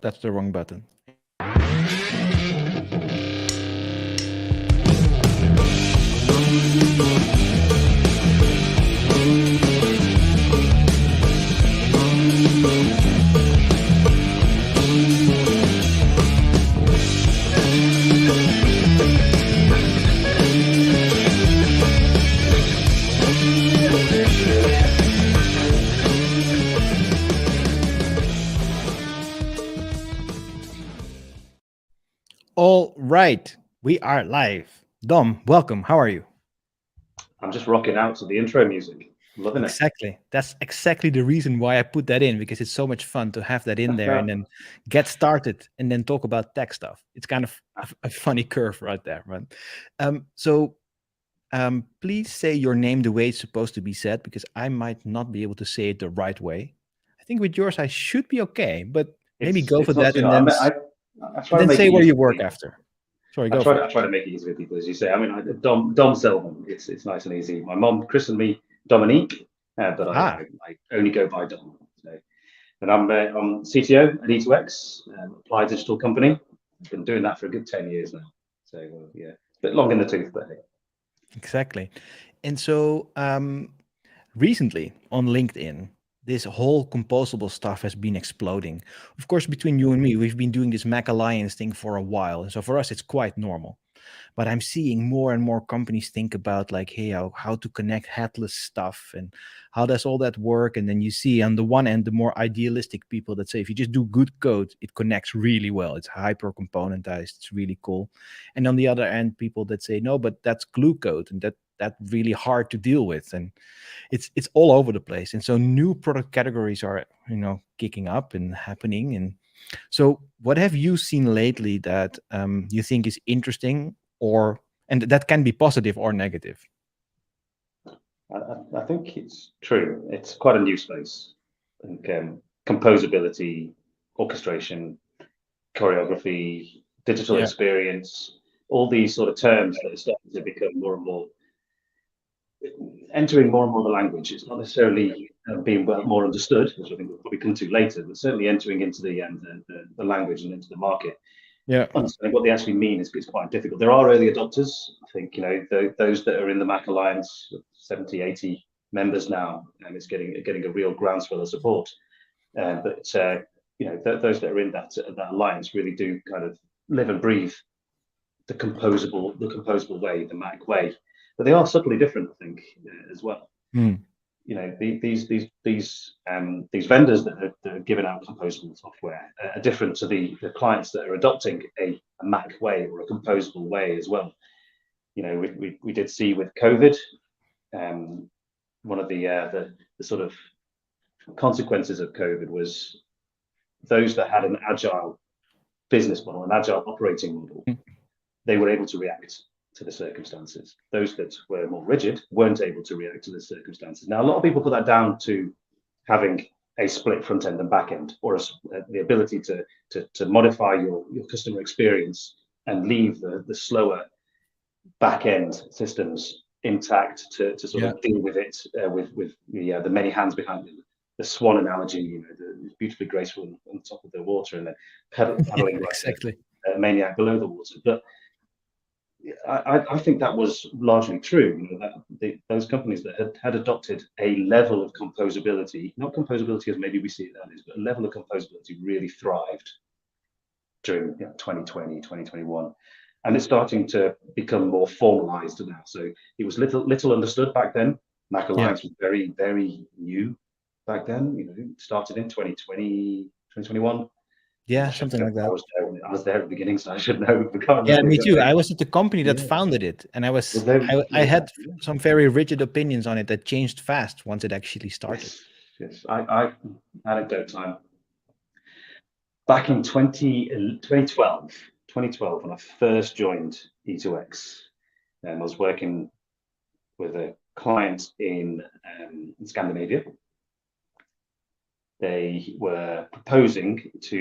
that's the wrong button. All right, we are live. Dom, welcome. How are you? I'm just rocking out to the intro music. Loving it. Exactly. That's exactly the reason why I put that in, because it's so much fun to have that in there and then get started and then talk about tech stuff. It's kind of a funny curve right there, right? Please say your name the way it's supposed to be said, because I might not be able to say it the right way. I think with yours I should be okay, but maybe go for It's not that too and hard. then I try to make say it where easy you for work people. after. Sorry, go for it. I try to make it easy for people, as you say. I mean, Dom Selvon. It's nice and easy. My mom christened me Dominique, but I only go by Dom. So, and I'm CTO at E2X, applied digital company. I've been doing that for a good 10 years now. So yeah, a bit long in the tooth, but hey. Exactly. And so recently on LinkedIn, this whole composable stuff has been exploding. Of course, between you and me, we've been doing this Mac Alliance thing for a while. And so for us, it's quite normal. But I'm seeing more and more companies think about like, hey, how to connect headless stuff and how does all that work? And then you see on the one end, the more idealistic people that say, if you just do good code, it connects really well. It's hyper componentized. It's really cool. And on the other end, people that say, no, but that's glue code and that's really hard to deal with. And it's all over the place. And so new product categories are, kicking up and happening. And so what have you seen lately that you think is interesting, and that can be positive or negative? I think it's true. It's quite a new space. I think composability, orchestration, choreography, digital experience, all these sort of terms that are starting to become more and more, entering more and more the language. It's not necessarily being more understood, which I think we'll probably come to later, but certainly entering into the language and into the market. Yeah. Understanding what they actually mean is quite difficult. There are early adopters. I think, those that are in the Mac Alliance, 70, 80 members now, and it's getting a real groundswell of support. But those that are in that alliance really do kind of live and breathe the composable way, the Mac way. But they are subtly different, I think, as well. These vendors that are giving out composable software are different to the clients that are adopting a Mac way or a composable way as well. We did see with COVID, one of the sort of consequences of COVID was those that had an agile business model, an agile operating model, they were able to react to the circumstances. Those that were more rigid weren't able to react to the circumstances. Now, a lot of people put that down to having a split front end and back end, or the ability to modify your customer experience and leave the slower back end systems intact to sort of deal with it with the many hands behind it. The swan analogy, the beautifully graceful on top of the water and then paddling exactly. like a maniac below the water. But I think that was largely true. That those companies that had adopted a level of composability, not composability as maybe we see it nowadays, but a level of composability really thrived during 2020, 2021. And it's starting to become more formalized now. So it was little understood back then. Mac Alliance was very, very new back then. It started in 2020, 2021. Yeah, something like that. I was there at the beginning, so I should know. Yeah, me too. I was at the company that founded it, and I had some very rigid opinions on it that changed fast once it actually started. Yes. I anecdote time. Back in 2012, when I first joined E2X, I was working with a client in Scandinavia. They were proposing it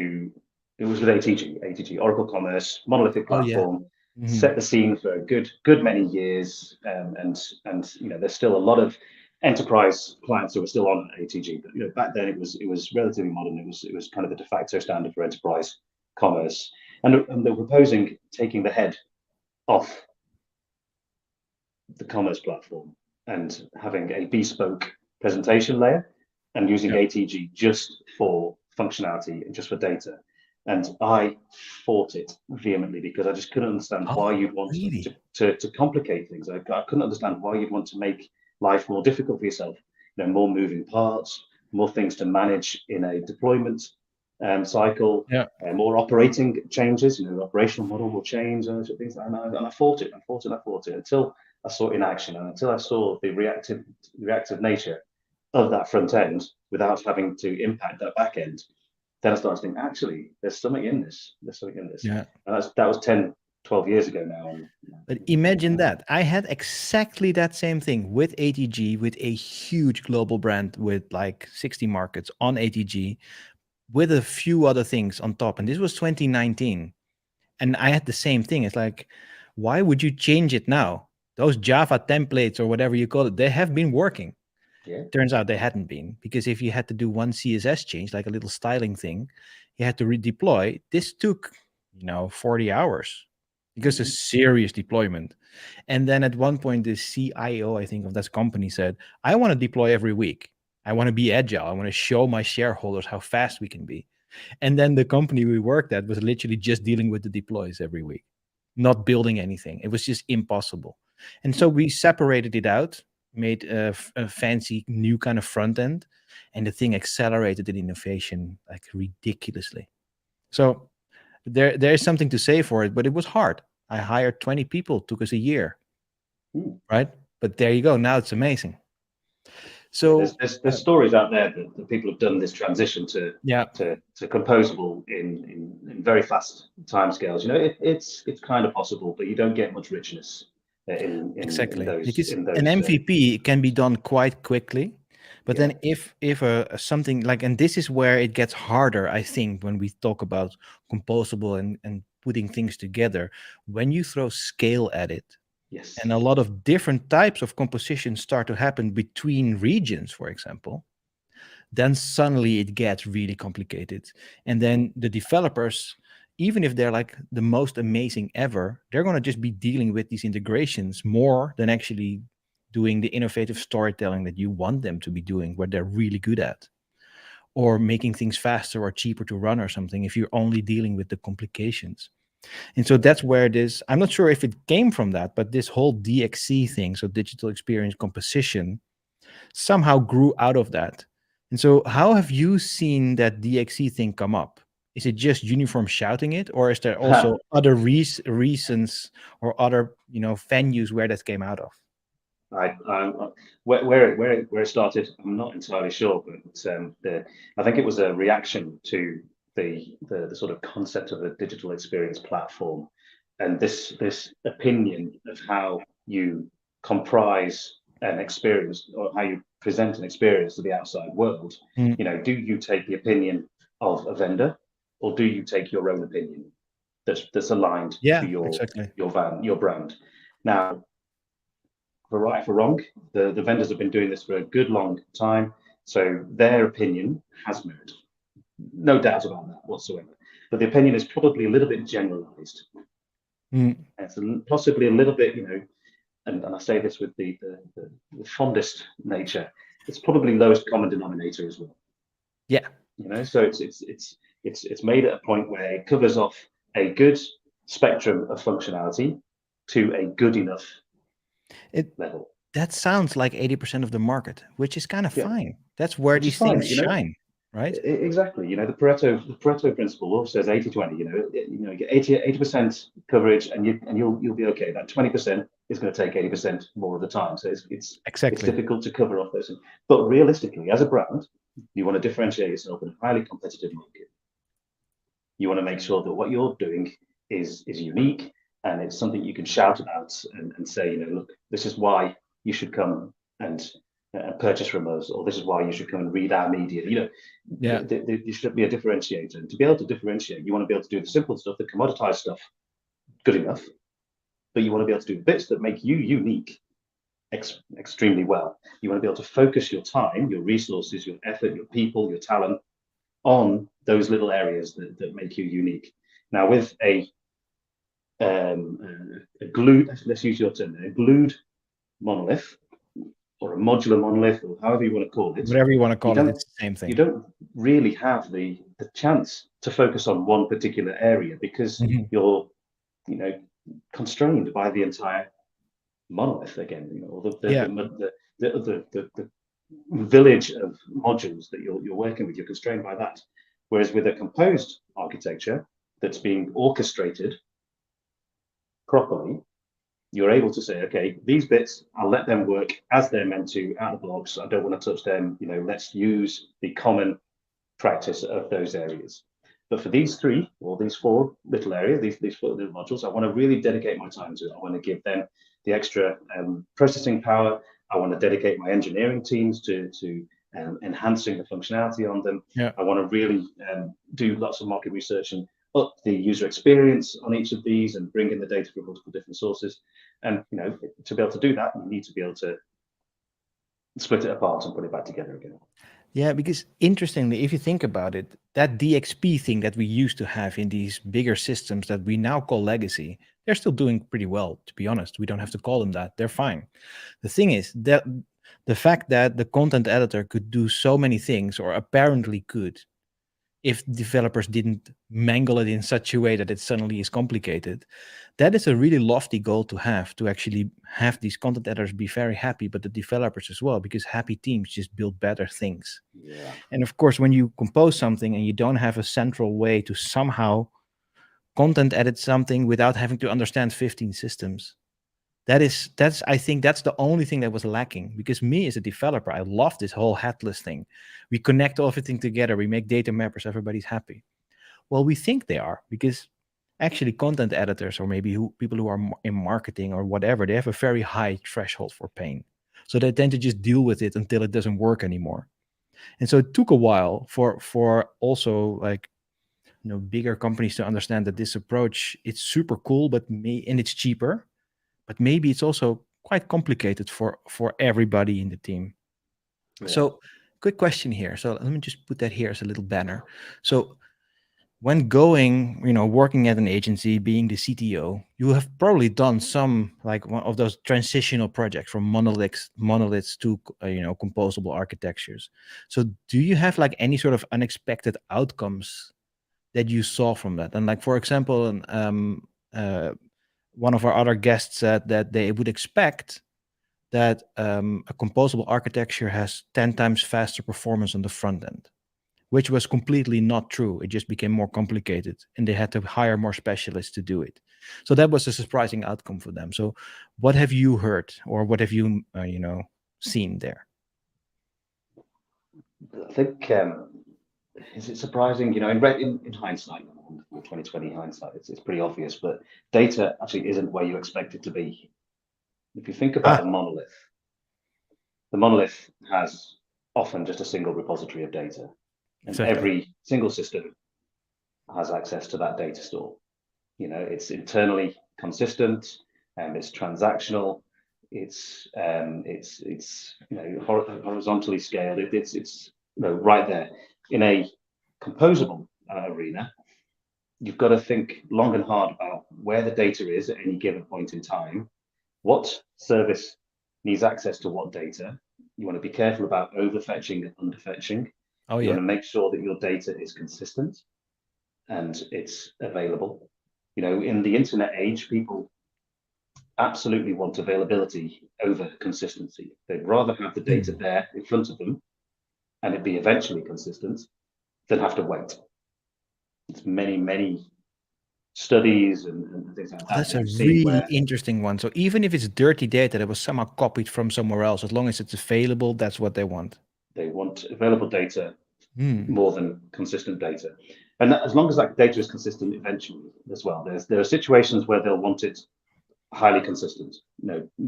was with ATG, Oracle Commerce, monolithic platform, set the scene for a good many years. And there's still a lot of enterprise clients who were still on ATG. But back then it was relatively modern. It was kind of the de facto standard for enterprise commerce, and they were proposing taking the head off the commerce platform and having a bespoke presentation layer and using ATG just for functionality and just for data. And I fought it vehemently because I just couldn't understand why you'd want to complicate things. I couldn't understand why you'd want to make life more difficult for yourself. More moving parts, more things to manage in a deployment cycle, more operating changes. The operational model will change and things. And I fought it until I saw it in action, and until I saw the reactive nature of that front end without having to impact that back end. Then I started to think, actually, there's something in this. Yeah. And that was 10, 12 years ago now. But imagine that. I had exactly that same thing with ATG, with a huge global brand with like 60 markets on ATG, with a few other things on top. And this was 2019. And I had the same thing. It's like, why would you change it now? Those Java templates or whatever you call it, they have been working. Yeah. Turns out they hadn't been, because if you had to do one CSS change, like a little styling thing, you had to redeploy. This took, 40 hours, because a serious deployment. And then at one point, the CIO, I think, of that company said, I want to deploy every week. I want to be agile. I want to show my shareholders how fast we can be. And then the company we worked at was literally just dealing with the deploys every week, not building anything. It was just impossible. And so we separated it out, made a fancy new kind of front end, and the thing accelerated in innovation like ridiculously. So there's something to say for it, but it was hard. I hired 20 people, took us a year, right? But there you go. Now it's amazing. So there's stories out there that people have done this transition to composable in very fast timescales. It's kind of possible, but you don't get much richness exactly. in those. Because an MVP can be done quite quickly, but then if something like, and this is where it gets harder, I think, when we talk about composable and putting things together, when you throw scale at it. Yes. And a lot of different types of compositions start to happen between regions, for example, then suddenly it gets really complicated. And then the developers, even if they're like the most amazing ever, they're going to just be dealing with these integrations more than actually doing the innovative storytelling that you want them to be doing, what they're really good at, or making things faster or cheaper to run or something, if you're only dealing with the complications. And so that's where this, I'm not sure if it came from that, but this whole DXC thing, so digital experience composition, somehow grew out of that. And so how have you seen that DXC thing come up? Is it just Uniform shouting it, or is there also other reasons or other venues where that came out of? Where it started, I'm not entirely sure, but I think it was a reaction to the sort of concept of a digital experience platform, and this opinion of how you comprise an experience or how you present an experience to the outside world. Do you take the opinion of a vendor, or do you take your own opinion that's aligned to your brand? Now, for right, for wrong, the vendors have been doing this for a good long time, so their opinion has merit. No doubt about that whatsoever. But the opinion is probably a little bit generalized. It's possibly a little bit, and I say this with the fondest nature, it's probably lowest common denominator as well. Yeah. So it's made at a point where it covers off a good spectrum of functionality to a good enough level. That sounds like 80% of the market, which is kind of fine. That's where these things shine. Right? Exactly. The Pareto principle also says 80-20. You get 80% coverage, and you'll be okay. That 20% is going to take 80% more of the time. So it's difficult to cover off those things. But realistically, as a brand, you want to differentiate yourself in a highly competitive market. You want to make sure that what you're doing is unique, and it's something you can shout about and say, look, this is why you should come and purchase from us, or this is why you should come and read our media. You should be a differentiator. And to be able to differentiate, you want to be able to do the simple stuff, the commoditized stuff, good enough, but you want to be able to do the bits that make you unique. extremely well. You want to be able to focus your time, your resources, your effort, your people, your talent on those little areas that make you unique. Now, with a glued, let's use your term, a glued monolith or a modular monolith, or however you want to call it, Whatever you want to call it, it's the same you thing. don't really have the chance to focus on one particular area because you're, constrained by the entire monolith again, or the village of modules that you're working with. You're constrained by that. Whereas with a composed architecture that's being orchestrated properly, you're able to say, okay, these bits, I'll let them work as they're meant to out of the blocks. I don't want to touch them. Let's use the common practice of those areas. But for these three or these four little areas, these four little modules, I want to really dedicate my time to it. I want to give them the extra processing power. I want to dedicate my engineering teams to enhancing the functionality on them. Yeah. I want to really do lots of market research and up the user experience on each of these and bring in the data from multiple different sources. And to be able to do that, you need to be able to split it apart and put it back together again. Yeah, because interestingly, if you think about it, that DXP thing that we used to have in these bigger systems that we now call legacy, they're still doing pretty well, to be honest. We don't have to call them that. They're fine. The thing is that the fact that the content editor could do so many things, or apparently could, if developers didn't mangle it in such a way that it suddenly is complicated, that is a really lofty goal to actually have these content editors be very happy, but the developers as well, because happy teams just build better things. Yeah. And of course, when you compose something and you don't have a central way to somehow content edit something without having to understand 15 systems, I think that's the only thing that was lacking. Because me as a developer, I love this whole headless thing. We connect everything together, we make data mappers, everybody's happy. Well, we think they are, because actually content editors, or maybe people who are in marketing or whatever, they have a very high threshold for pain. So they tend to just deal with it until it doesn't work anymore. And so it took a while for also bigger companies to understand that this approach, it's super cool, and it's cheaper, but maybe it's also quite complicated for everybody in the team. Yeah. So quick question here. So let me just put that here as a little banner. So when working at an agency, being the CTO, you have probably done some one of those transitional projects from monoliths to composable architectures. So do you have any sort of unexpected outcomes that you saw from that? And for example, one of our other guests said that they would expect that a composable architecture has 10 times faster performance on the front end, which was completely not true. It just became more complicated, and they had to hire more specialists to do it. So that was a surprising outcome for them. So what have you heard, or what have you, seen there? I think, is it surprising? In hindsight, 2020 hindsight, it's pretty obvious, but data actually isn't where you expect it to be. If you think about a monolith, the monolith has often just a single repository of data, and exactly. Every single system has access to that data store. It's internally consistent, and it's transactional. It's horizontally scaled. It's right there. In a composable arena, you've got to think long and hard about where the data is at any given point in time, what service needs access to what data. You want to be careful about overfetching and underfetching. You want to make sure that your data is consistent and it's available. In the internet age, people absolutely want availability over consistency. They'd rather have the data there in front of them and it be eventually consistent than have to wait. It's many studies and things like that. That's a really interesting one. So even if it's dirty data that was somehow copied from somewhere else, as long as it's available, that's what they want. They want available data more than consistent data. And as long as that data is consistent eventually as well, there are situations where they'll want it highly consistent,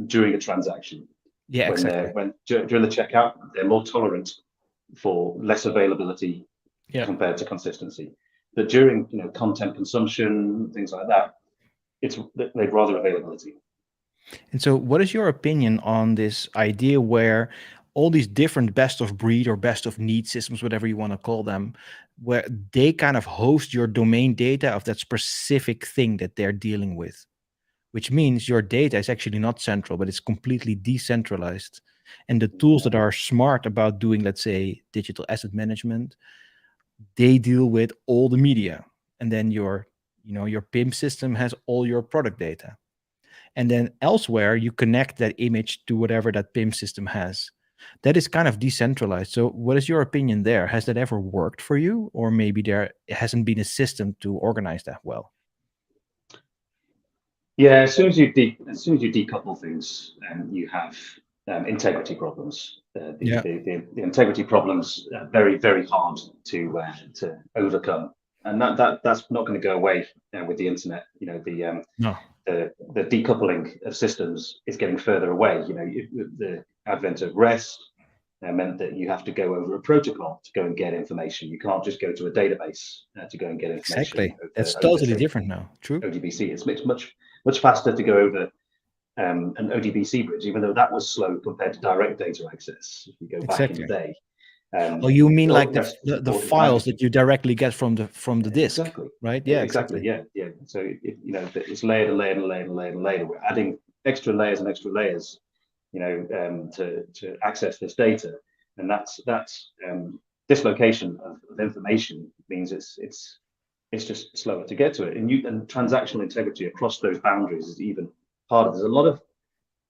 during a transaction. Yeah, exactly. When during the checkout, they're more tolerant for less availability compared to consistency. But during content consumption, things like that, they'd rather availability. And so, what is your opinion on this idea where all these different best of breed or best of need systems, whatever you want to call them, where they kind of host your domain data of that specific thing that they're dealing with, which means your data is actually not central, but it's completely decentralized. And the tools that are smart about doing, let's say, digital asset management, they deal with all the media. And then your PIM system has all your product data. And then elsewhere, you connect that image to whatever that PIM system has. That is kind of decentralized. So what is your opinion there? Has that ever worked for you? Or maybe there hasn't been a system to organize that well? Yeah, as soon as you decouple things, you have integrity problems. Yeah. The integrity problems are very, very hard to overcome, and that's not going to go away with the internet. No. The decoupling of systems is getting further away. The advent of REST meant that you have to go over a protocol to go and get information. You can't just go to a database to go and get information Exactly. That's over totally say, different now. True. ODBC. It's much faster to go over an ODBC bridge, even though that was slow compared to direct data access. If you go back in the Exactly. day, Oh, you mean like REST was the important files dramatically. that you directly get from the disk, Exactly. right? Yeah, Yeah, exactly. exactly. Yeah. So it's layered and layered and layered and layered and layered. We're adding extra layers and extra layers, to access this data, and that's dislocation of information means it's just slower to get to it. And transactional integrity across those boundaries is even harder. There's a lot of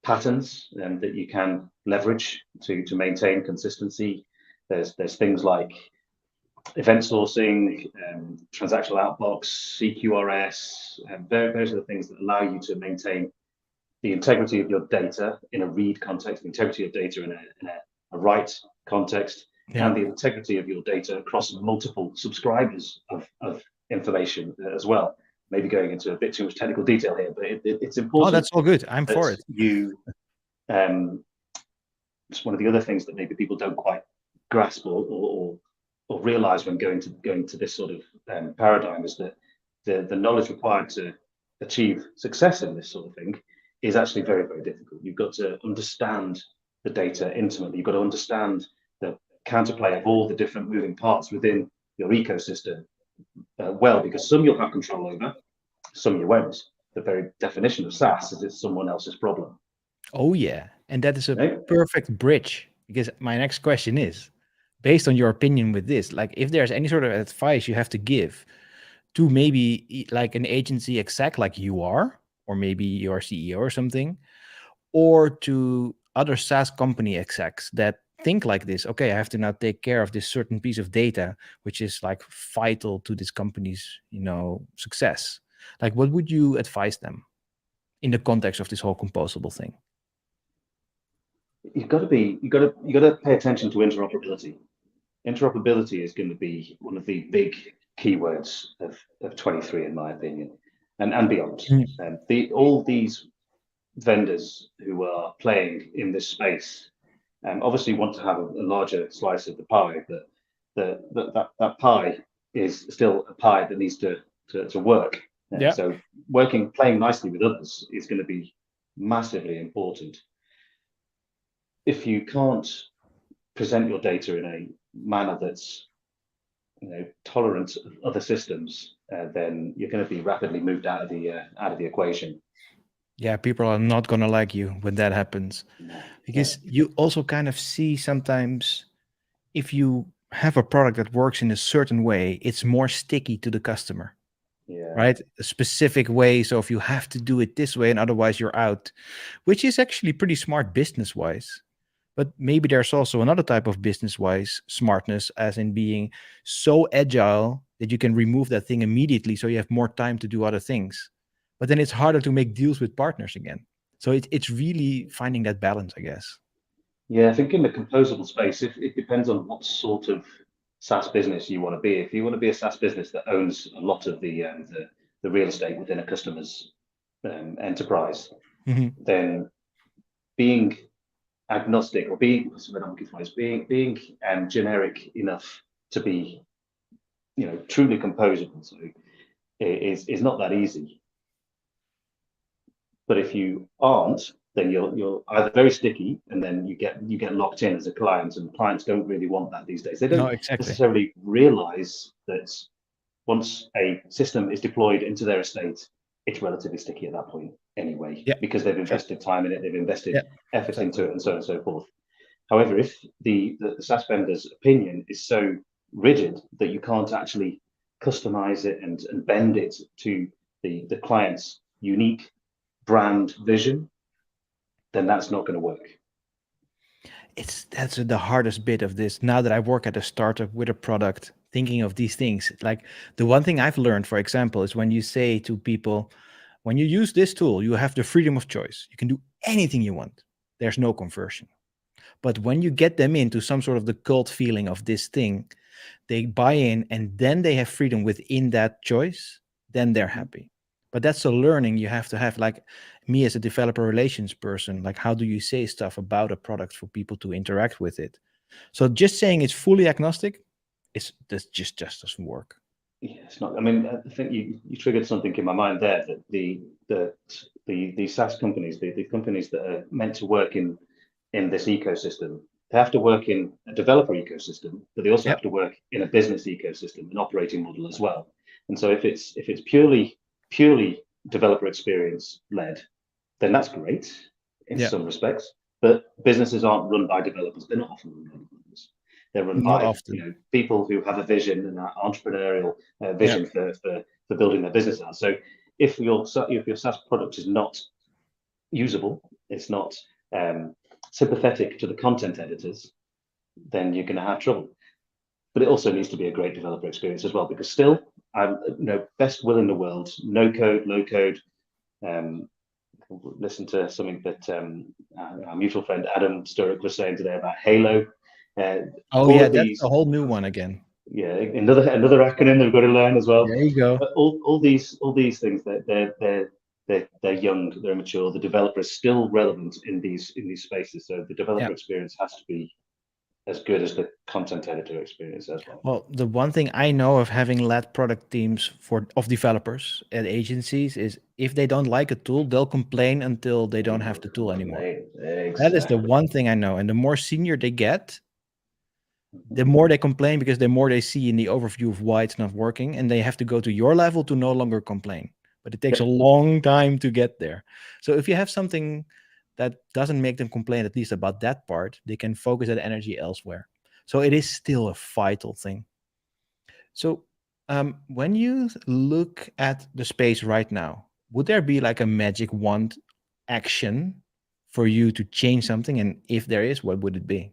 patterns that you can leverage to maintain consistency. There's things like event sourcing, transactional outbox, CQRS, and those are the things that allow you to maintain the integrity of your data in a read context, the integrity of data in a write context, Yeah. and the integrity of your data across multiple subscribers of information as well. Maybe going into a bit too much technical detail here, but it's Oh, important that's all good. I'm for that it. you. It's one of the other things that maybe people don't quite grasp or realize when going to this sort of paradigm is that the knowledge required to achieve success in this sort of thing is actually very, very difficult. You've got to understand the data intimately. You've got to understand the counterplay of all the different moving parts within your ecosystem well, because some you'll have control over, some you won't. The very definition of SaaS is it's someone else's problem. Oh, yeah. And that is a Right? perfect bridge, because my next question is, based on your opinion with this, like if there's any sort of advice you have to give to maybe like an agency exec like you are, or maybe your CEO or something, or to other SaaS company execs that think like this, okay, I have to now take care of this certain piece of data, which is like vital to this company's, success. Like, what would you advise them in the context of this whole composable thing? You got to pay attention to interoperability. Interoperability is going to be one of the big keywords of 23, in my opinion, and beyond. Mm. All these vendors who are playing in this space obviously want to have a larger slice of the pie, but that pie is still a pie that needs to work. Yeah. So playing nicely with others is going to be massively important. If you can't present your data in a manner that's tolerant of other systems, then you're going to be rapidly moved out of the equation. Yeah, people are not gonna like you when that happens, No. because you also kind of see sometimes if you have a product that works in a certain way, it's more sticky to the customer, Yeah. right? A specific way. So if you have to do it this way and otherwise you're out, which is actually pretty smart business wise. But maybe there's also another type of business wise smartness, as in being so agile that you can remove that thing immediately so you have more time to do other things. But then it's harder to make deals with partners again. So it's really finding that balance, I guess. Yeah, I think in the composable space, it depends on what sort of SaaS business you want to be. If you want to be a SaaS business that owns a lot of the real estate within a customer's enterprise, Mhm. then being agnostic or being what's the word I'm looking for is being generic enough to be truly composable. So is not that easy. But if you aren't, then you're either very sticky, and then you get locked in as a client, and clients don't really want that these days. They No, don't exactly. necessarily realize that once a system is deployed into their estate, it's relatively sticky at that point anyway, Yeah, because they've true. invested time in it, they've invested Yeah, effort into exactly. it, and so on and so forth. However, if the SaaS vendor's opinion is so rigid that you can't actually customize it and bend it to the client's unique brand vision, then that's not going to work. That's the hardest bit of this. Now that I work at a startup with a product, thinking of these things, like the one thing I've learned, for example, is when you say to people, when you use this tool, you have the freedom of choice. You can do anything you want. There's no conversion. But when you get them into some sort of the cult feeling of this thing, they buy in and then they have freedom within that choice, then they're happy. But that's a learning you have to have, like me as a developer relations person, like how do you say stuff about a product for people to interact with it? So just saying it's fully agnostic, that just doesn't work. Yeah, it's not. I mean, I think you triggered something in my mind there, that the SaaS companies, the companies that are meant to work in this ecosystem, they have to work in a developer ecosystem, but they also Yep. have to work in a business ecosystem, an operating model as well. And so if it's purely developer experience led, then that's great in Yeah. some respects. But businesses aren't run by developers. They're not often run by developers. They're run Not by often. people who have a vision and an entrepreneurial Yeah. vision for building their business out. So if your SaaS product is not usable, it's not sympathetic to the content editors, then you're going to have trouble. But it also needs to be a great developer experience as well, because still, I'm best will in the world, no code, low code. Listen to something that our mutual friend Adam Sturrock was saying today about Halo. Oh All yeah, of that's these, a whole new one again. yeah, another acronym that we've got to learn as well. There you go. But all these things, they're young, they're mature. The developer is still relevant in these spaces. So the developer Yeah. experience has to be as good as the content editor experience as well. Well, the one thing I know of having led product teams of developers at agencies is if they don't like a tool, they'll complain until they don't have the tool anymore. That is the Exactly. one thing I know. And the more senior they get, the more they complain because the more they see in the overview of why it's not working, and they have to go to your level to no longer complain. But it takes a long time to get there. So if you have something that doesn't make them complain, at least about that part, they can focus that energy elsewhere. So it is still a vital thing. So when you look at the space right now, would there be like a magic wand action for you to change something? And if there is, what would it be?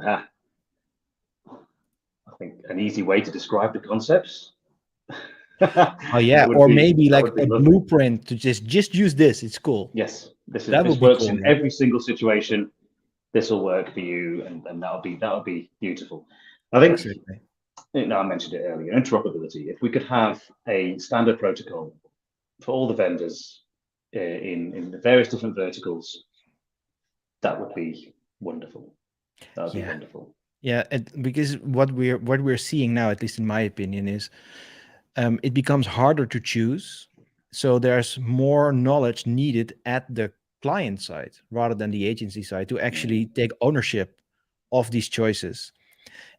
I think an easy way to describe the concepts. Oh yeah, or maybe that like would be a lovely. blueprint to just use this. It's cool. Yes, this That would be works cool, in right? every single situation. This will work for you, and that'll be beautiful. I think, Exactly. I mentioned it earlier, interoperability. If we could have a standard protocol for all the vendors in the various different verticals, that would be wonderful. That would be wonderful. Yeah, because what we're seeing now, at least in my opinion, is it becomes harder to choose. So there's more knowledge needed at the client side rather than the agency side to actually take ownership of these choices.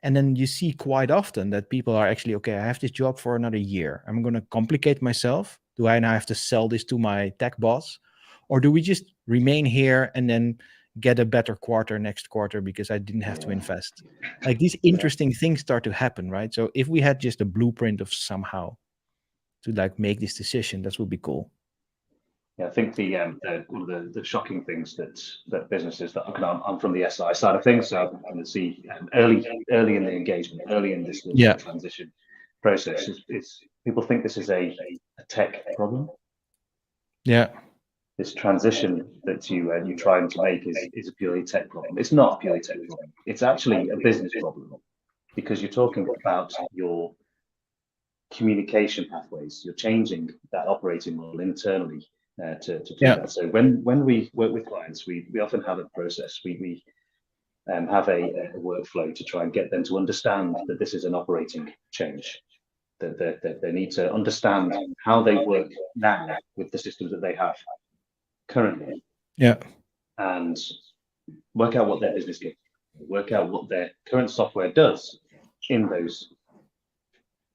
And then you see quite often that people are actually, okay, I have this job for another year. I'm going to complicate myself. Do I now have to sell this to my tech boss? Or do we just remain here and then get a better quarter next quarter because I didn't have to invest? Like these interesting things start to happen, right? So if we had just a blueprint of somehow to like make this decision, that would be cool. Yeah, I think one of the shocking things that businesses that I'm from the SI side of things, so I'm going to see early in the engagement, early in this Yeah. transition process, is people think this is a tech problem. Yeah. This transition that you're trying to make is a purely tech problem. It's not a purely tech problem. It's actually a business problem, because you're talking about your communication pathways. You're changing that operating model internally to do that. So when we work with clients, we often have a process. We have a workflow to try and get them to understand that this is an operating change. That they need to understand how they work now with the systems that they have. currently, Yeah. and work out what their business is, work out what their current software does in those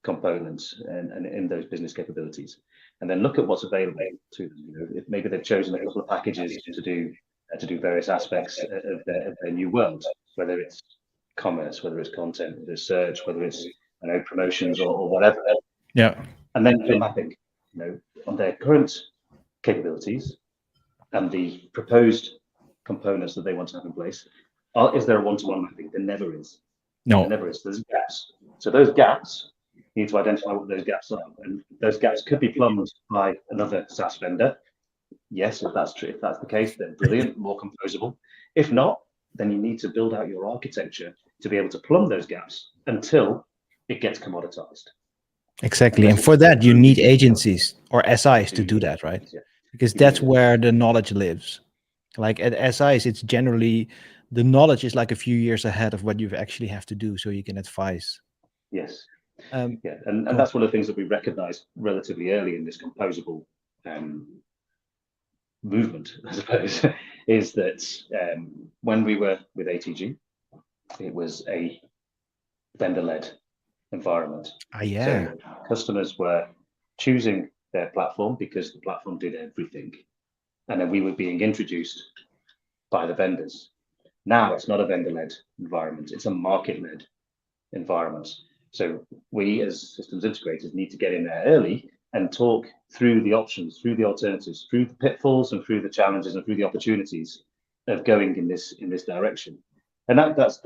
components and in those business capabilities, and then look at what's available to them. If maybe they've chosen a couple of packages to do various aspects of their new world, whether it's commerce, whether it's content, whether it's search, whether it's promotions or whatever. Yeah. And then do mapping, on their current capabilities and the proposed components that they want to have in place. Is there a one-to-one mapping? There never is. No. There never is. There's gaps. So those gaps, you need to identify what those gaps are, and those gaps could be plumbed by another SaaS vendor. Yes, if that's true, if that's the case, then brilliant, more composable. If not, then you need to build out your architecture to be able to plumb those gaps until it gets commoditized. Exactly. And for that, you need agencies or SIs to do that, right? Because that's where the knowledge lives. Like at SIs, it's generally the knowledge is like a few years ahead of what you actually have to do, so you can advise. Yes. And that's one of the things that we recognized relatively early in this composable movement, I suppose, is that when we were with ATG, it was a vendor-led environment. Yeah. So customers were choosing their platform because the platform did everything, and then we were being introduced by the vendors. Now it's not a vendor-led environment, it's a market-led environment. So we as systems integrators need to get in there early and talk through the options, through the alternatives, through the pitfalls and through the challenges and through the opportunities of going in this direction. And that's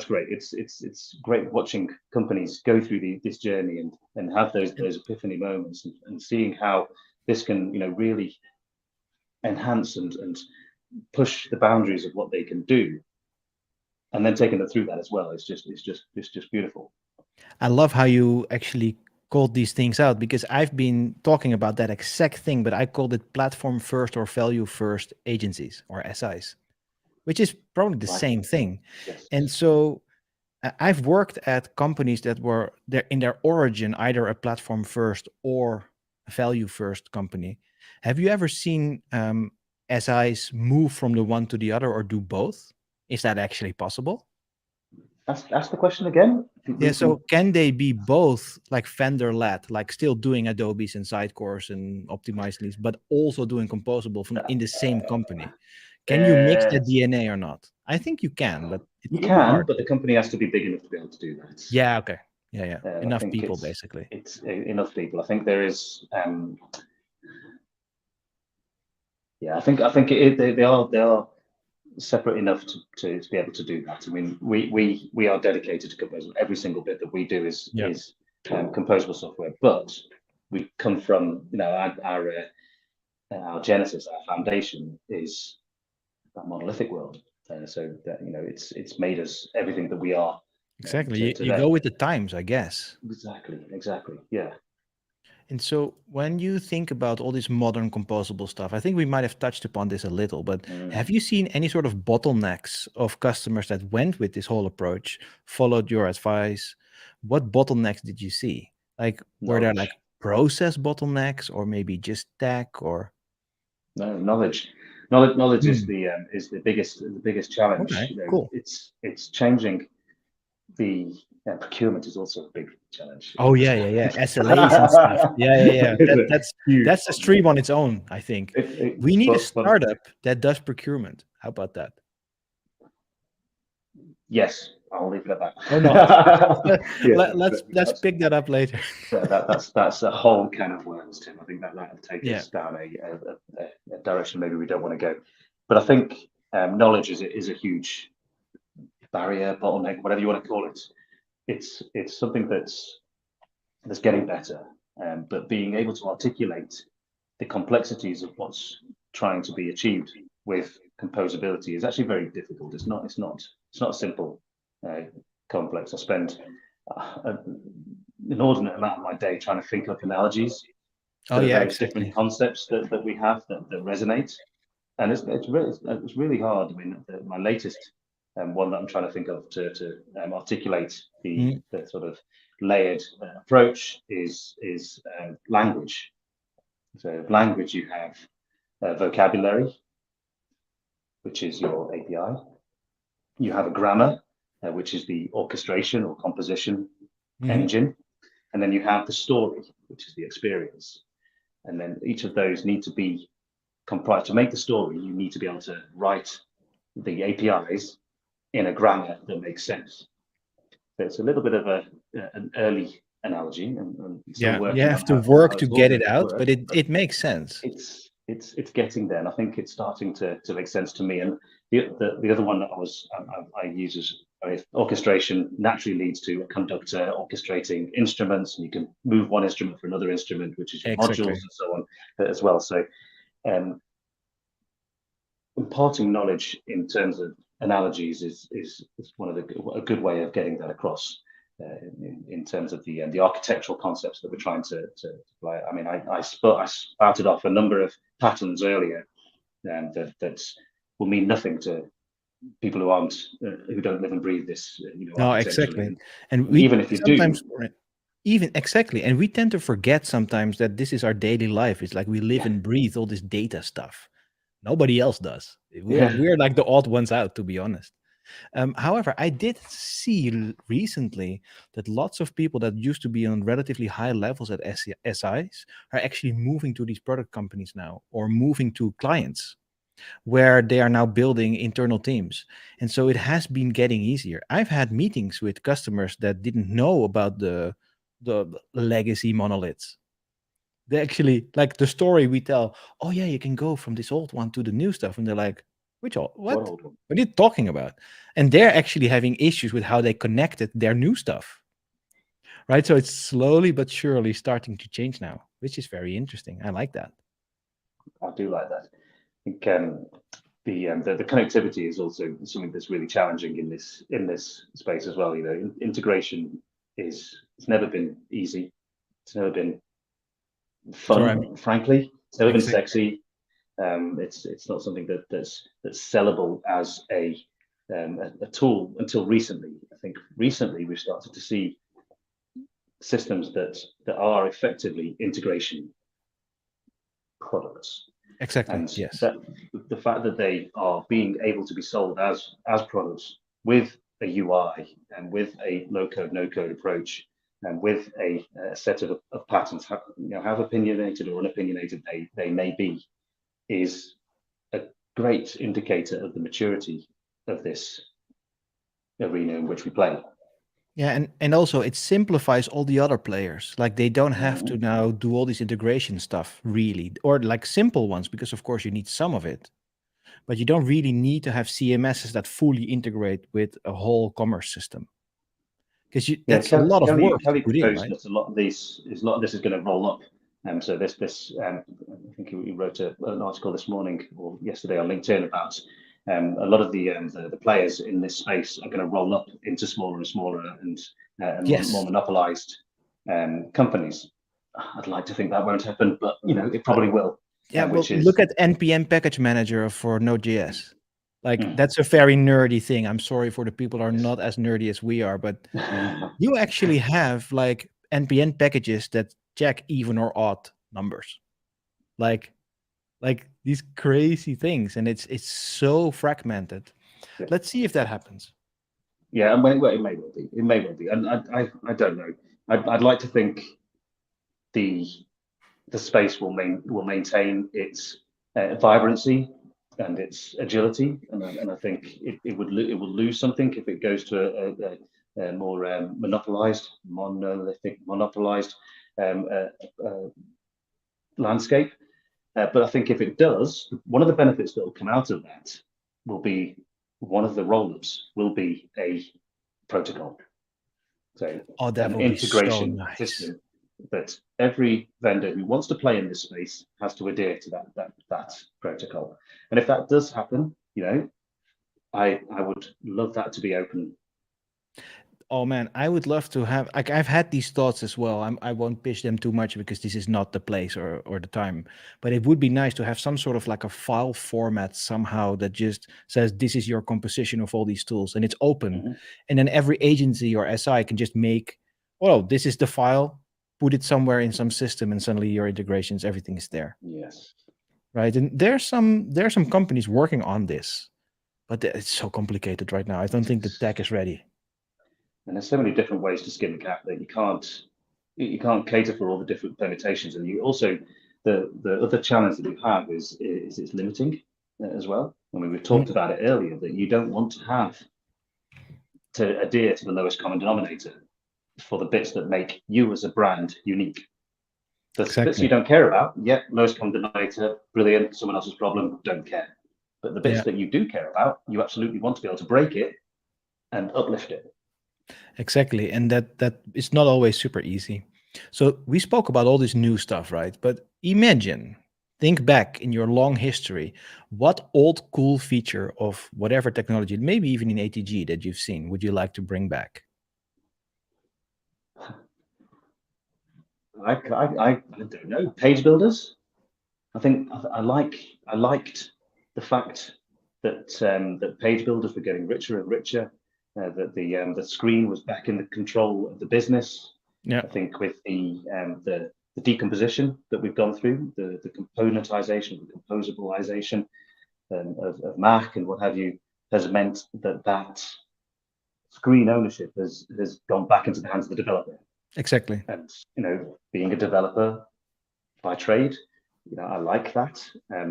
great. It's great watching companies go through this journey and have those epiphany moments and seeing how this can really enhance and push the boundaries of what they can do, and then taking it through that as well. It's just beautiful. I love how you actually called these things out, because I've been talking about that exact thing, but I called it platform first or value first agencies or SIs, which is probably the same thing. Yes. And so I've worked at companies that were there in their origin, either a platform first or a value first company. Have you ever seen SIs move from the one to the other or do both? Is that actually possible? Ask the question again. Yeah, so can they be both like vendor-led, like still doing Adobe's and Sitecores and Optimizely's, but also doing Composable in the same company? Can you mix that DNA or not? I think you can, but it will be hard. But the company has to be big enough to be able to do that. Yeah, okay. Yeah. Enough people, basically. It's enough people. I think there is. I think they are separate enough to be able to do that. I mean, we are dedicated to Composable. Every single bit that we do is Composable software, but we come from our genesis, our foundation is that monolithic world. So that it's made us everything that we are. Exactly. You go with the times, I guess. Exactly. Yeah. And so when you think about all this modern composable stuff, I think we might have touched upon this a little, but have you seen any sort of bottlenecks of customers that went with this whole approach, followed your advice? What bottlenecks did you see? Like, were there like process bottlenecks or maybe just tech or? No, knowledge. Knowledge is the biggest challenge. Okay, cool. It's changing. The procurement is also a big challenge. Oh yeah. SLAs and stuff. Yeah. That's a stream on its own, I think. We need a startup that does procurement. How about that? Yes, I'll leave it at that. Oh no. Let's pick that up later. That's a whole can of worms, Tim. I think that'll take us down a direction maybe we don't want to go. But I think knowledge is a huge barrier, bottleneck, whatever you want to call it. It's something that's getting better, but being able to articulate the complexities of what's trying to be achieved with composability is actually very difficult. It's not a simple complex. I spend an inordinate amount of my day trying to think up analogies for the various different concepts that we have that resonate, and it's really hard. I mean, my latest one that I'm trying to think of to articulate the sort of layered approach is language. So language, you have vocabulary, which is your API. You have a grammar, which is the orchestration or composition engine. And then you have the story, which is the experience. And then each of those need to be comprised. To make the story, you need to be able to write the APIs in a grammar that makes sense. So it's a little bit of an early analogy, and still working you have on to how work it's to all get going it to out, work, but it makes sense. It's getting there, and I think it's starting to make sense to me. And the other one that I use is orchestration naturally leads to a conductor orchestrating instruments, and you can move one instrument for another instrument, which is your modules and so on as well. So imparting knowledge in terms of analogies is one of a good way of getting that across in terms of the architectural concepts that we're trying to apply. I mean, I spouted off a number of patterns earlier that will mean nothing to people who don't live and breathe this, No, architecturally. exactly. And And even if you sometimes do, even exactly, and we tend to forget sometimes that this is our daily life. It's like we live and breathe all this data stuff. Nobody else does. We're like the odd ones out, to be honest. However, I did see recently that lots of people that used to be on relatively high levels at SIs are actually moving to these product companies now, or moving to clients where they are now building internal teams. And so it has been getting easier. I've had meetings with customers that didn't know about the legacy monoliths. They actually, like the story we tell, oh yeah, you can go from this old one to the new stuff. And they're like, which old? What? old one? What are you talking about? And they're actually having issues with how they connected their new stuff. Right. So it's slowly but surely starting to change now, which is very interesting. I like that. I do like that. I think the connectivity is also something that's really challenging in this space as well. Integration it's never been easy. It's never been fun, frankly. It's never been sexy. It's not something that's sellable as a tool until recently. I think recently we've started to see systems that are effectively integration products. Exactly. And yes. that the fact that they are being able to be sold as products with a UI and with a low code, no code approach and with a set of patterns, how opinionated or unopinionated they may be, is a great indicator of the maturity of this arena in which we play. Yeah, and also it simplifies all the other players. Like they don't have to now do all this integration stuff really, or like simple ones, because of course you need some of it, but you don't really need to have CMSs that fully integrate with a whole commerce system. Because that's a lot of work to put in, right? That a lot of this is going to roll up. So this I think he wrote an article this morning or yesterday on LinkedIn about a lot of the players in this space are going to roll up into smaller and smaller and more monopolized companies. I'd like to think that won't happen, but it probably will. Yeah, well, look at NPM package manager for Node.js. Like that's a very nerdy thing. I'm sorry for the people who are not as nerdy as we are, but you actually have like NPM packages that check even or odd numbers, like these crazy things, and it's so fragmented. Yeah. Let's see if that happens. Yeah, it may well be. It may well be, and I don't know. I'd like to think the space will maintain its vibrancy and its agility, and I think it will lose something if it goes to a more monolithic, monopolized landscape. But I think if it does, one of the benefits that will come out of that will be one of the roll-ups will be a protocol. So an integration system that every vendor who wants to play in this space has to adhere to that protocol. And if that does happen, I would love that to be open. Oh man, I would love to have, like, I've had these thoughts as well. I won't pitch them too much because this is not the place or the time, but it would be nice to have some sort of like a file format somehow that just says, this is your composition of all these tools and it's open. And then every agency or SI can just make, oh, this is the file, put it somewhere in some system and suddenly your integrations, everything is there. Yes. right? And there are some companies working on this, but it's so complicated right now. I don't think the tech is ready. And there's so many different ways to skin the cat that you can't cater for all the different permutations. And you also the other challenge that you have is it's limiting as well. I mean, we've talked about it earlier that you don't want to have to adhere to the lowest common denominator for the bits that make you as a brand unique. The bits you don't care about, yeah, lowest common denominator, brilliant, someone else's problem, don't care. But the bits that you do care about, you absolutely want to be able to break it and uplift it. Exactly. And that is not always super easy. So we spoke about all this new stuff, right? But imagine, think back in your long history, what old cool feature of whatever technology, maybe even in ATG that you've seen, would you like to bring back? I don't know. Page builders. I think I liked the fact that that page builders were getting richer and richer. That the screen was back in the control of the business. Yeah. I think with the decomposition that we've gone through, the componentization, the composabilization of Mac and what have you, has meant that screen ownership has gone back into the hands of the developer. Exactly. And being a developer by trade, I like that.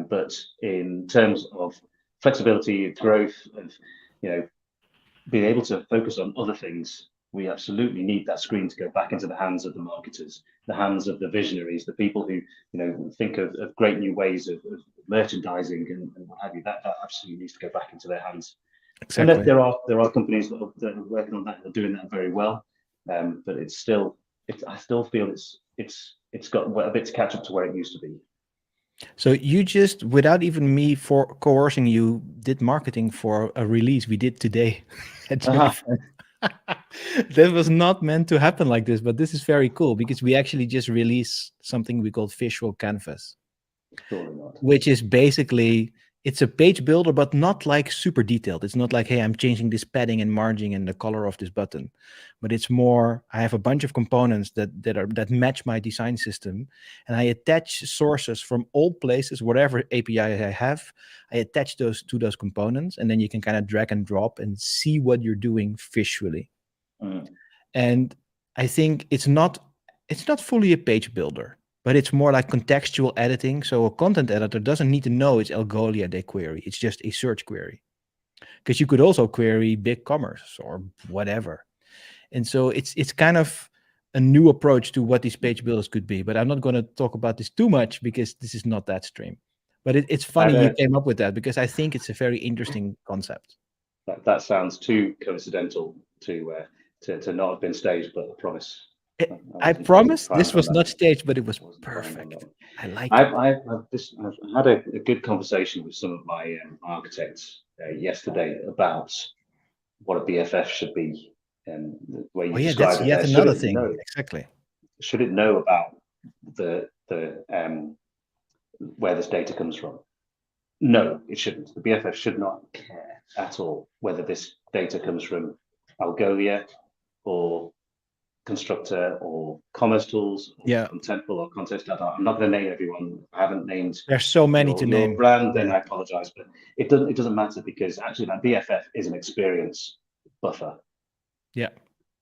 But in terms of flexibility, growth, of being able to focus on other things, we absolutely need that screen to go back into the hands of the marketers, the hands of the visionaries, the people who think of great new ways of merchandising and what have you. That absolutely needs to go back into their hands. Exactly. And there are companies that are working on that and are doing that very well. But I still feel it's got a bit to catch up to where it used to be. So you just, without even me for coercing you, did marketing for a release we did today at JFN. That was not meant to happen like this, but this is very cool because we actually just released something we call Visual Canvas, which is basically, it's a page builder, but not like super detailed. It's not like, hey, I'm changing this padding and margin and the color of this button, but it's more, I have a bunch of components that match my design system, and I attach sources from all places, whatever API I have, I attach those to those components, and then you can kind of drag and drop and see what you're doing visually. And I think it's not fully a page builder, but it's more like contextual editing. So a content editor doesn't need to know it's Algolia they query. It's just a search query. Because you could also query BigCommerce or whatever. And so it's kind of a new approach to what these page builders could be. But I'm not going to talk about this too much because this is not that stream. But it's funny you came up with that because I think it's a very interesting concept. That sounds too coincidental to not have been staged, but I promise. I promise this was not staged, but it was perfect. I like it. I've had a good conversation with some of my architects yesterday about what a BFF should be, and where you describe that's yet another thing. Exactly. Should it know about the where this data comes from? No, it shouldn't. The BFF should not care at all whether this data comes from Algolia or Constructor or Commerce Tools, or Contentful or Contest Data. I'm not going to name everyone. I haven't named. There's so many to name. Brand, then I apologize, but it doesn't matter because actually that BFF is an experience buffer. Yeah.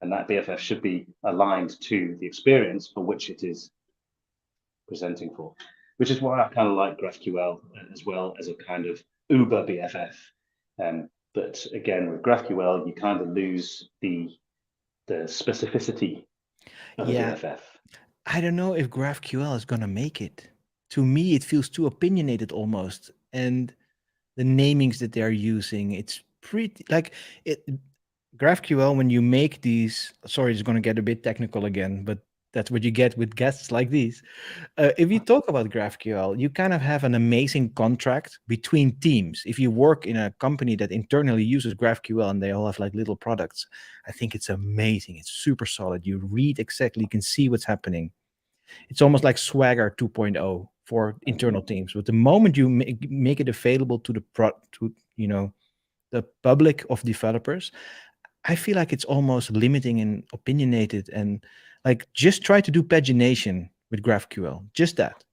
And that BFF should be aligned to the experience for which it is presenting for, which is why I kind of like GraphQL as well as a kind of Uber BFF. But again, with GraphQL, you kind of lose the specificity of a BFF. I don't know if GraphQL is going to make it. To me, it feels too opinionated almost. And the namings that they're using, it's pretty like it. GraphQL, when you make these, sorry, it's going to get a bit technical again, but that's what you get with guests like these. If you talk about GraphQL, you kind of have an amazing contract between teams. If you work in a company that internally uses GraphQL and they all have like little products, I think it's amazing. It's super solid. You read exactly, you can see what's happening. It's almost like Swagger 2.0 for internal teams. But the moment you make it available to the public of developers, I feel like it's almost limiting and opinionated, and like just try to do pagination with GraphQL, just that.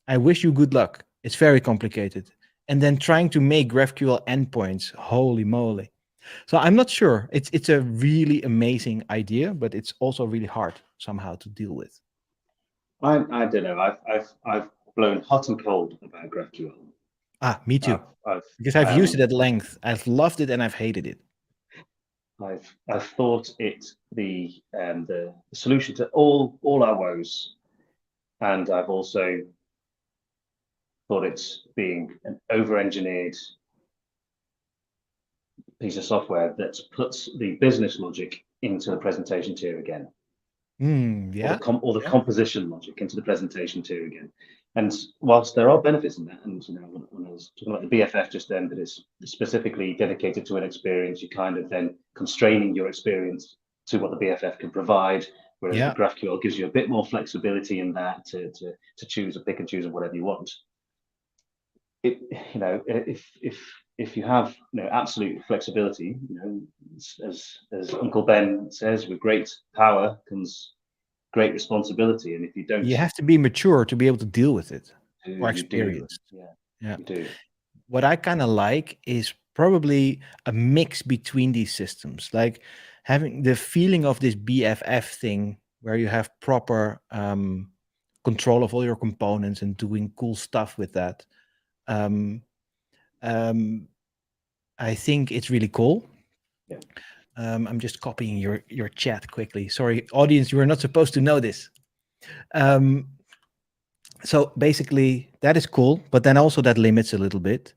I wish you good luck. It's very complicated. And then trying to make GraphQL endpoints, holy moly. So I'm not sure. It's a really amazing idea, but it's also really hard somehow to deal with. I don't know. I've blown hot and cold about GraphQL. Me too. Because I've used it at length. I've loved it and I've hated it. I've thought it the solution to all our woes, and I've also thought it's being an over-engineered piece of software that puts the business logic into the presentation tier again. Yeah. Or the composition logic into the presentation tier again. And whilst there are benefits in that, and when I was talking about the BFF just then, that is specifically dedicated to an experience, you're kind of then constraining your experience to what the BFF can provide, whereas the GraphQL gives you a bit more flexibility in that to choose a pick and choose of whatever you want. If you have absolute flexibility, as Uncle Ben says, with great power comes great responsibility, and if you don't, you have to be mature to be able to deal with it, or you do. experienced. You do. What I kind of like is probably a mix between these systems, like having the feeling of this BFF thing where you have proper control of all your components and doing cool stuff with that. I think it's really cool. Yeah. I'm just copying your chat quickly. Sorry, audience, you are not supposed to know this. So basically, that is cool, but then also that limits a little bit.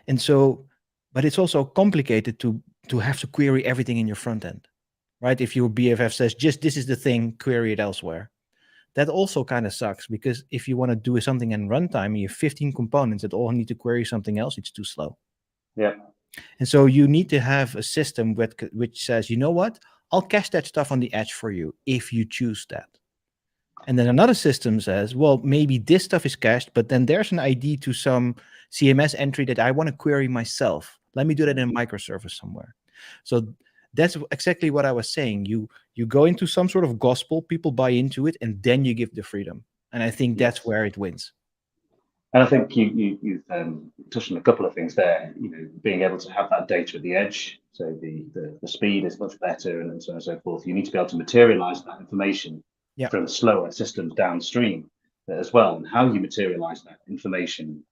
And so, but it's also complicated to have to query everything in your front end, right? If your BFF says, just this is the thing, query it elsewhere. That also kind of sucks, because if you want to do something in runtime, you have 15 components that all need to query something else, it's too slow. Yeah. And so you need to have a system which says, you know what, I'll cache that stuff on the edge for you if you choose that. And then another system says, well, maybe this stuff is cached, but then there's an ID to some CMS entry that I want to query myself. Let me do that in a microservice somewhere. So that's exactly what I was saying. You go into some sort of gospel, people buy into it, and then you give the freedom. And I think that's where it wins. And I think you've touched on a couple of things there. Being able to have that data at the edge, so the speed is much better, and so on and so forth. You need to be able to materialize that information from slower systems downstream as well. And how you materialize that information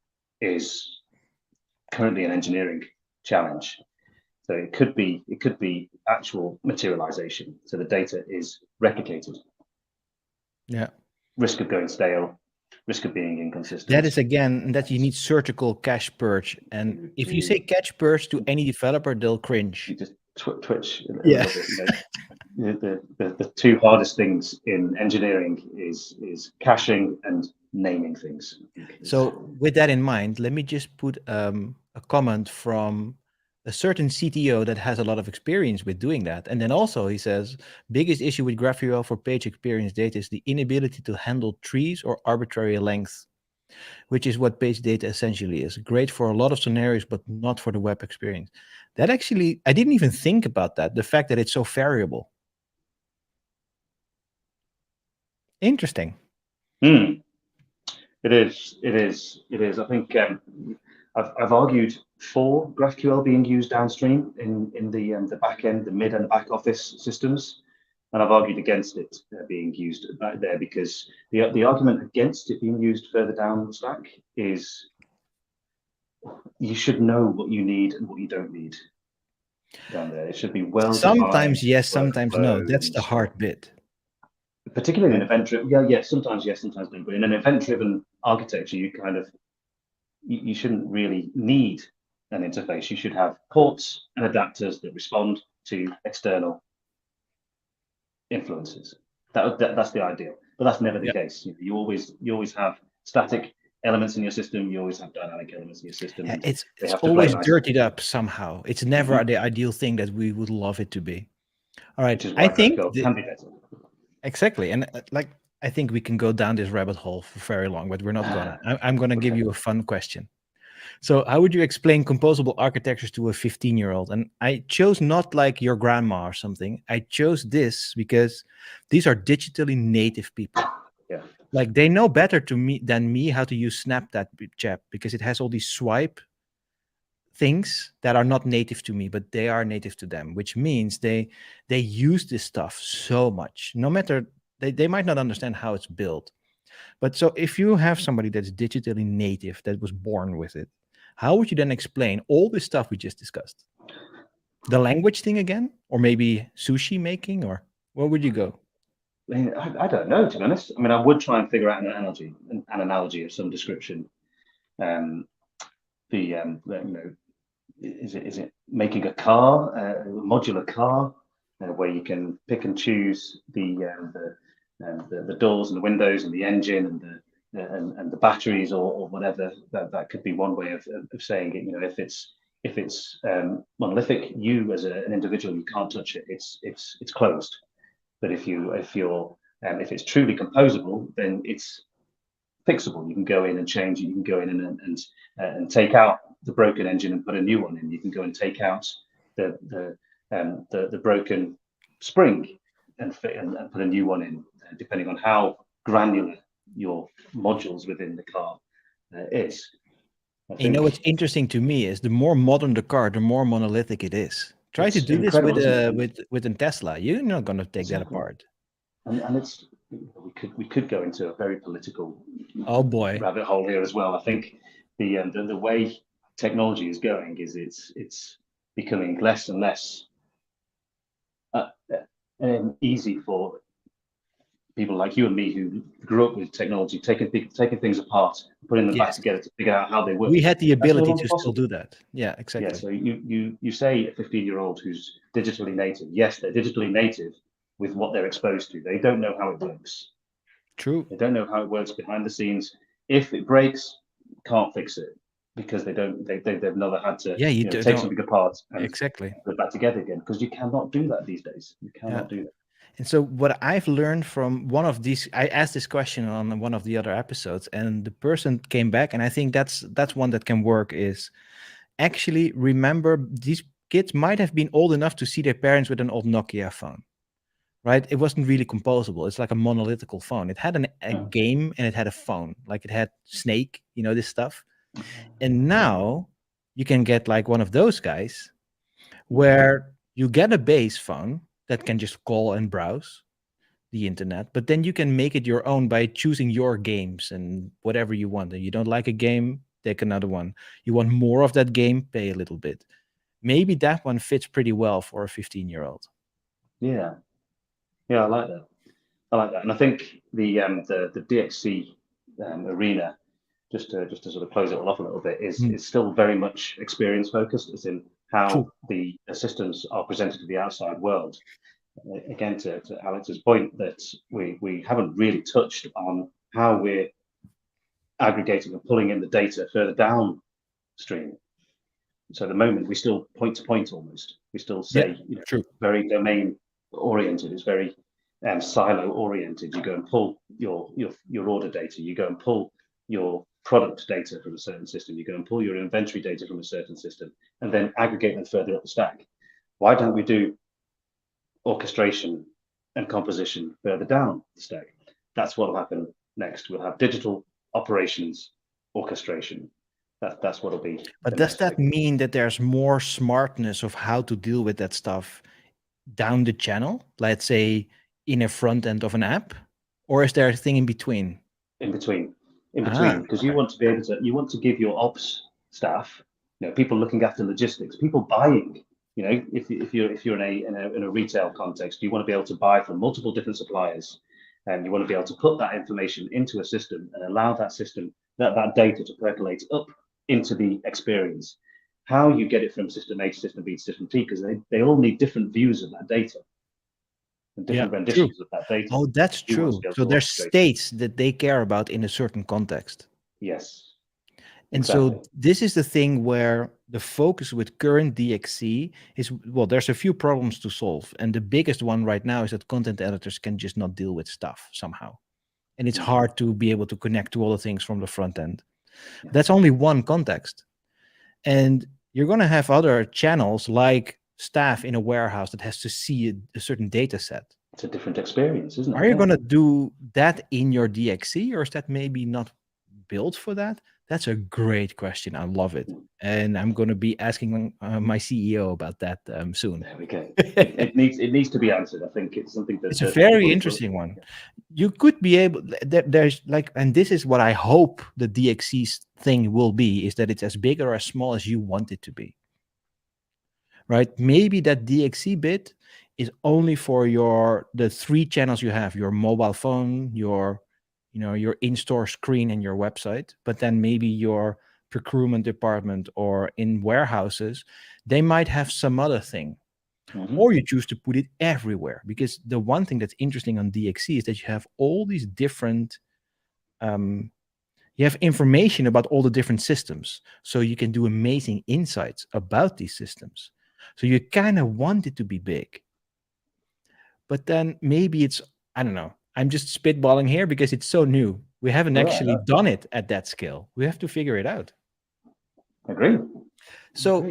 is currently an engineering challenge. So it could be actual materialization. So the data is replicated. Yeah. Risk of going stale, risk of being inconsistent. That is, again, that you need surgical cache purge. And if you say cache purge to any developer, they'll cringe. You just twitch a little bit. The two hardest things in engineering is caching and naming things. So with that in mind, let me just put a comment from a certain CTO that has a lot of experience with doing that. And then also he says, biggest issue with GraphQL for page experience data is the inability to handle trees or arbitrary lengths, which is what page data essentially is. Great for a lot of scenarios, but not for the web experience. That actually, I didn't even think about that, the fact that it's so variable. Interesting. It is. I think I've argued for GraphQL being used downstream in the back end, the mid and back office systems, and I've argued against it being used back there, because the argument against it being used further down the stack is you should know what you need and what you don't need down there. It should be well. Sometimes yes, sometimes no. That's the hard bit. Particularly in event-driven, sometimes yes, sometimes no. But in an event-driven architecture, you shouldn't really need an interface. You should have ports and adapters that respond to external influences. That's the ideal, but that's never the case. You always have static elements in your system. You always have dynamic elements in your system. It's always dirtied up somehow. It's never the ideal thing that we would love it to be. All right, I think can be better. Exactly, and I think we can go down this rabbit hole for very long, but we're not gonna. I'm gonna give you a fun question. So how would you explain composable architectures to a 15-year-old? And I chose not like your grandma or something. I chose this because these are digitally native people. Yeah. Like they know better than me how to use Snapchat because it has all these swipe things that are not native to me, but they are native to them, which means they use this stuff so much. No matter they might not understand how it's built. But so if you have somebody that's digitally native that was born with it, how would you then explain all this stuff we just discussed? The language thing again, or maybe sushi making, or where would you go? I don't know, to be honest. I mean, I would try and figure out an analogy of some description. You know, is it making a car, a modular car, where you can pick and choose the doors and the windows and the engine and the batteries or whatever. That could be one way of saying it. You know, if it's monolithic, you as an individual, you can't touch it. It's closed. But if it's truly composable, then it's fixable. You can go in and change it. You can go in and take out the broken engine and put a new one in. You can go and take out the broken spring and put a new one in, depending on how granular your modules within the car is. You know what's interesting to me is the more modern the car, the more monolithic it is. Try to do this with a Tesla. You're not going to take that apart. And it's we could go into a very political rabbit hole here as well. I think the way technology is going is it's becoming less and less easy for people like you and me who grew up with technology, taking things apart, putting them back together to figure out how they work. We had the ability to still do that. Yeah, exactly. Yeah, so you say a 15-year-old who's digitally native. Yes, they're digitally native with what they're exposed to. They don't know how it works. True. They don't know how it works behind the scenes. If it breaks, can't fix it because they've never had to take something apart and put it back together again, because you cannot do that these days. You cannot do that. And so what I've learned from one of these, I asked this question on one of the other episodes, and the person came back, and I think that's one that can work, is actually remember these kids might have been old enough to see their parents with an old Nokia phone, right? It wasn't really composable. It's like a monolithic phone. It had a game and it had a phone, like it had Snake, this stuff. And now you can get like one of those guys where you get a base phone that can just call and browse the internet, but then you can make it your own by choosing your games and whatever you want. And you don't like a game, take another one. You want more of that game, pay a little bit. Maybe that one fits pretty well for a 15-year-old. Yeah, I like that. And I think the DXC arena, just to sort of close it all off a little bit, is still very much experience focused, as in how the systems are presented to the outside world. Again, to Alex's point, that we haven't really touched on how we're aggregating and pulling in the data further downstream. So at the moment, we still point to point almost. We still say, very domain oriented. It's very silo oriented. You go and pull your order data. You go and pull your product data from a certain system. You go and pull your inventory data from a certain system, and then aggregate them further up the stack. Why don't we do orchestration and composition further down the stack? That's what will happen next. We'll have digital operations orchestration. That's what it'll be. But does that mean that there's more smartness of how to deal with that stuff down the channel, let's say in a front end of an app, or is there a thing in between? In between, because you want to be able to, you want to give your ops staff, people looking after logistics, people buying. If you're in a retail context, you want to be able to buy from multiple different suppliers, and you want to be able to put that information into a system and allow that system, that data to percolate up into the experience. How you get it from system A to system B to system T, because they all need different views of that data and different renditions of that data. Oh, that's true. So there's states that they care about in a certain context. Yes. And so this is the thing where the focus with current DXC is, well, there's a few problems to solve. And the biggest one right now is that content editors can just not deal with stuff somehow. And it's hard to be able to connect to all the things from the front end. Yeah. That's only one context. And you're going to have other channels like staff in a warehouse that has to see a certain data set. it's a different experience, isn't it? Are you going to do that in your DXC, or is that maybe not built for that? That's a great question. I love it. And I'm going to be asking my CEO about that soon. There we go. It needs to be answered. I think it's something that it's a very interesting one. You could be able, there's like, and this is what I hope the DXC thing will be, is that it's as big or as small as you want it to be. Right? Maybe that DXC bit is only for the 3 channels you have, your mobile phone, your in-store screen and your website, but then maybe your procurement department or in warehouses, they might have some other thing. Or you choose to put it everywhere, because the one thing that's interesting on DXC is that you have all these different, you have information about all the different systems. So you can do amazing insights about these systems. So you kind of want it to be big. But then maybe it's, I don't know, I'm just spitballing here because it's so new. We haven't actually done it at that scale. We have to figure it out. Agree. So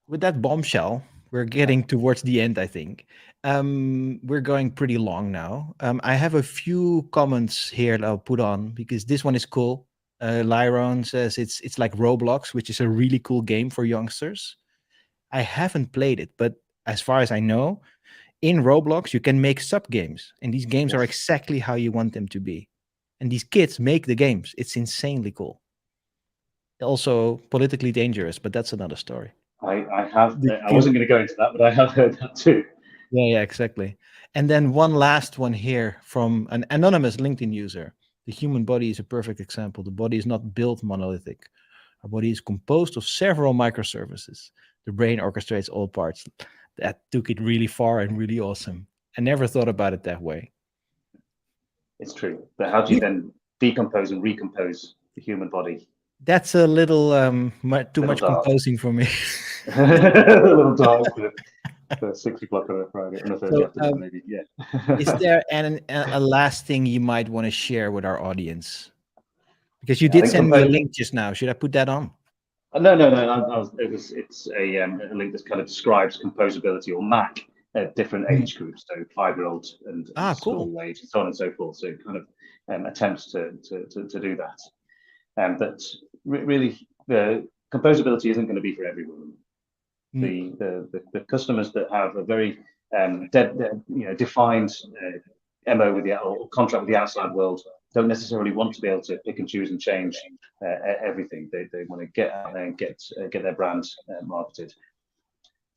with that bombshell, we're getting towards the end, I think. We're going pretty long now. I have a few comments here that I'll put on because this one is cool. Lyron says it's like Roblox, which is a really cool game for youngsters. I haven't played it, but as far as I know, in Roblox, you can make sub-games, and these games are exactly how you want them to be. And these kids make the games. It's insanely cool. Also politically dangerous, but that's another story. I wasn't going to go into that, but I have heard that too. Yeah, exactly. And then one last one here from an anonymous LinkedIn user. The human body is a perfect example. The body is not built monolithic. Our body is composed of several microservices. The brain orchestrates all parts. That took it really far and really awesome. I never thought about it that way. It's true. But how do you then decompose and recompose the human body? That's a little too much dark. Composing for me. A little dark for 6 o'clock on a Friday, on a Thursday afternoon, maybe. Yeah. Is there a last thing you might want to share with our audience? Because you did send me a link just now. Should I put that on? No. It's a link that kind of describes composability or MAC at different age groups, so 5-year-old and school age, and so on and so forth. So it kind of attempts to do that. But really, the composability isn't going to be for everyone. The customers that have a very defined MO with or contract with the outside world don't necessarily want to be able to pick and choose and change everything. They want to get out there and get their brand marketed.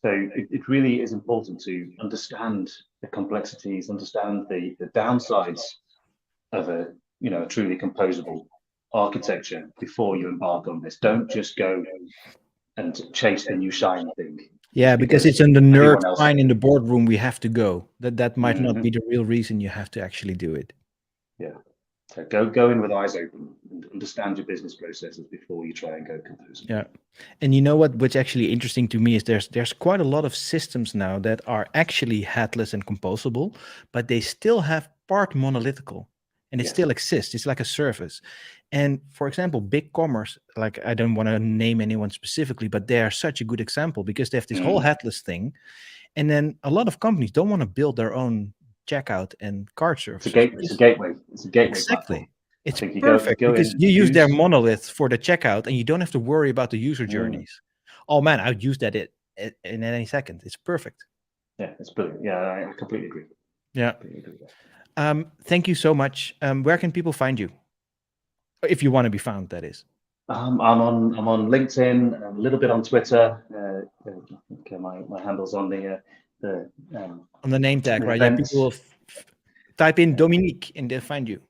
So it really is important to understand the complexities, understand the downsides of a truly composable architecture before you embark on this. Don't just go and chase the new shiny thing. Yeah, because it's in the nerd fine in the boardroom we have to go. That might not be the real reason you have to actually do it. Yeah. So go in with eyes open and understand your business processes before you try and go composable. Yeah. And you know what's actually interesting to me is there's quite a lot of systems now that are actually headless and composable, but they still have part monolithical. And it still exists. It's like a service. And for example, BigCommerce, like I don't want to name anyone specifically, but they are such a good example because they have this whole headless thing. And then a lot of companies don't want to build their own checkout and cart service. It's a gateway. It's a gateway. Exactly. Platform. It's perfect because you use their monolith for the checkout and you don't have to worry about the user journeys. Oh man, I would use that in any second. It's perfect. Yeah, it's brilliant. Yeah, I completely agree. Yeah. Thank you so much. Where can people find you? If you want to be found, that is. I'm on LinkedIn, a little bit on Twitter. My handle's on on the name tag, right? Yeah, people will type in Dominique and they'll find you.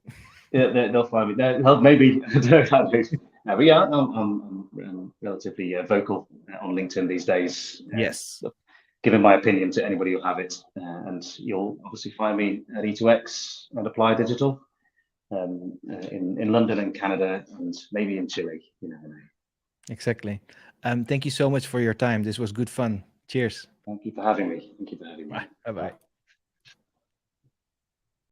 Yeah, they'll find me. Well, maybe. But yeah, I'm relatively vocal on LinkedIn these days. Yes. Giving my opinion to anybody who'll have it. And you'll obviously find me at E2X and Apply Digital in London and Canada and maybe in Chile. You never know. Exactly. Thank you so much for your time. This was good fun. Cheers. Thank you for having me. Bye-bye.